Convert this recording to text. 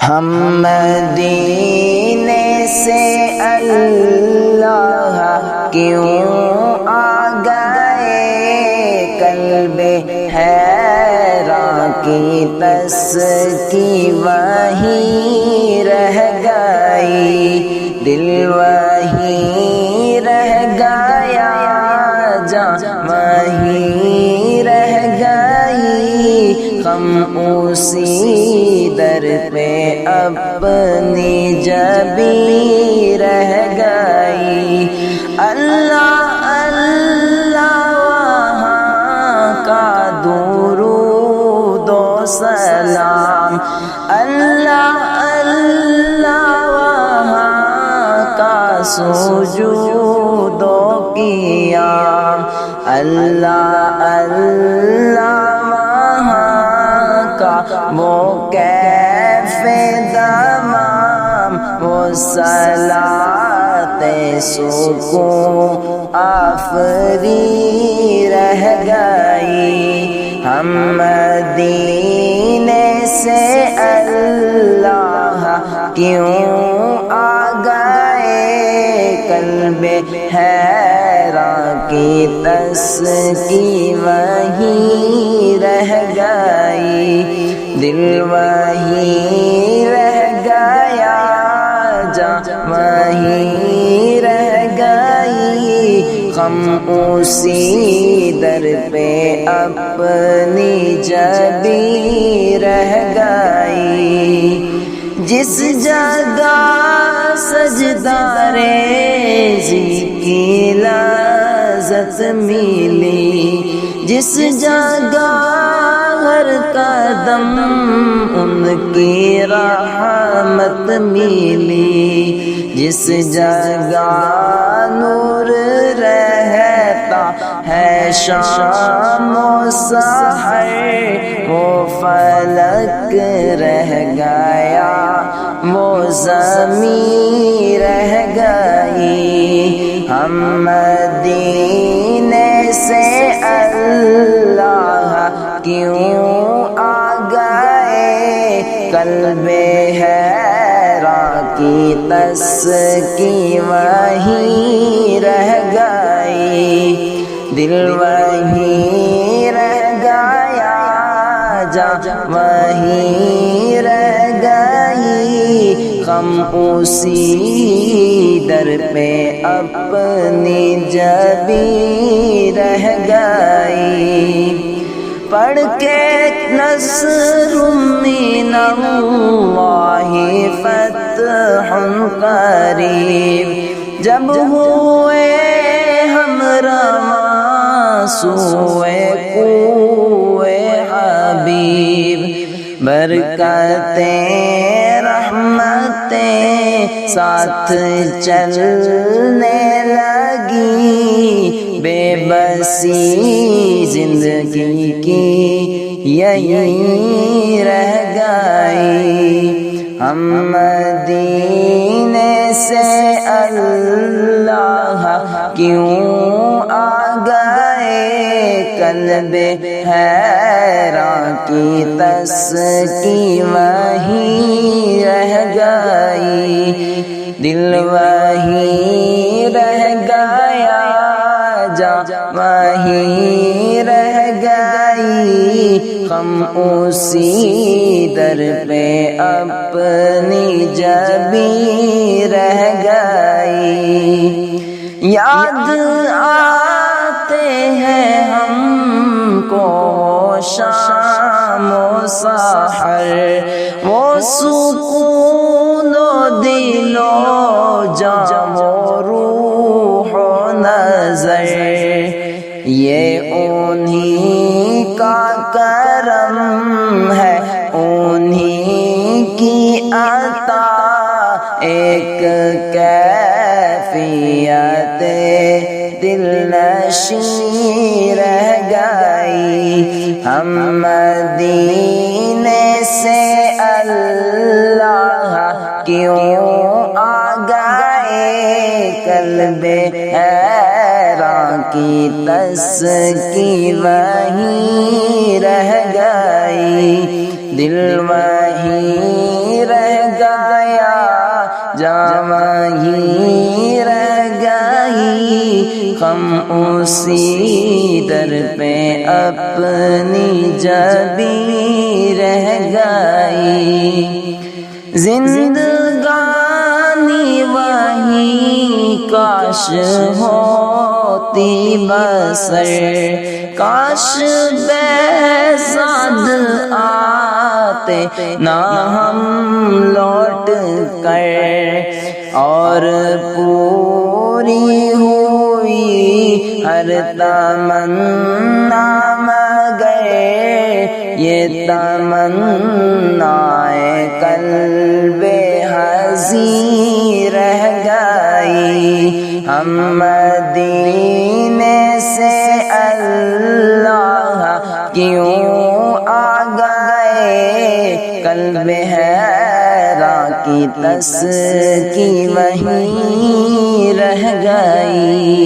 ہم مدینے سے اللہ کیوں آ گئے، قلب حیراں کی تسکی وہیں رہ گئی، دل وہیں رہ گیا، جان وہیں رہ گئی، ہم اسی در پہ اپنی جبیں رہ گئی۔ اللہ اللہ وہاں کا درود و سلام، اللہ اللہ وہاں کا سجود و قیام، اللہ اللہ وہ کیف دمام، وہ صلاۃ سکون آفری رہ گئی۔ ہم مدینے سے اللہ کیوں آ گئے، قلب حیراں کی تسکی وہیں رہ گئی، دل وہیں رہ گیا، جان وہیں رہ گئی، ہم اسی در پہ اپنی جبیں رہ گئی۔ جس جگہ سجدہ ریزی کی لذت ملی، جس جگہ ہر قدم ان کی رحمت ملی، جس جگہ نور رہتا ہے شام و سحر، وہ فلک رہ گیا، وہ زمین رہ گئی۔ ہم مدینے سے اللہ کیوں آ گئے، قلب حیراں کی تسکی وہیں رہ گئی، دل وہیں رہ گیا، جان وہیں رہ گئی، ہم اسی در پہ اپنی جبیں رہ گئی۔ پڑھ کے نصر من اللہ فتح قریب، جب ہوئے ہم رواں سوئے کوئے حبیب، برکتیں رحمتیں ساتھ چلنے لگی، بے بسی زندگی کی یہیں رہ گئی۔ ہم مدینے سے اللہ کیوں آ گئے، قلب حیراں کی تسکی وہیں رہ گئی، دل وہیں رہ گیا، جان وہیں رہ گئی، ہم اسی در پہ اپنی جبیں رہ گئی۔ یاد آتے ہیں ہم کو شام و سحر، وہ سکون و دل و جان و روح و نظر، یہ انہی کا کرم ہے، انہی کی عطا، ایک کیفیت دل نشیں رہ گئی۔ ہم مدینے سے اللہ کیوں آ گئے، قلب حیراں کی تسکی وہیں رہ گئی، دل وہیں رہ گیا جہاں وہیں رہ گئی، ہم اسی در پہ اپنی جبیں رہ گئی، زندگانی وہیں کاش ہوتی بسر، کاش بیزاد آتے نہ ہم لوٹ کر، اور پوری ہوئی ہر تمنا مگر یہ تمنا قلب حزین رہ گئی، ہم مدینے سے اللہ کیوں آ گئے، قلب حیران کی تسکی وہیں رہ گئی۔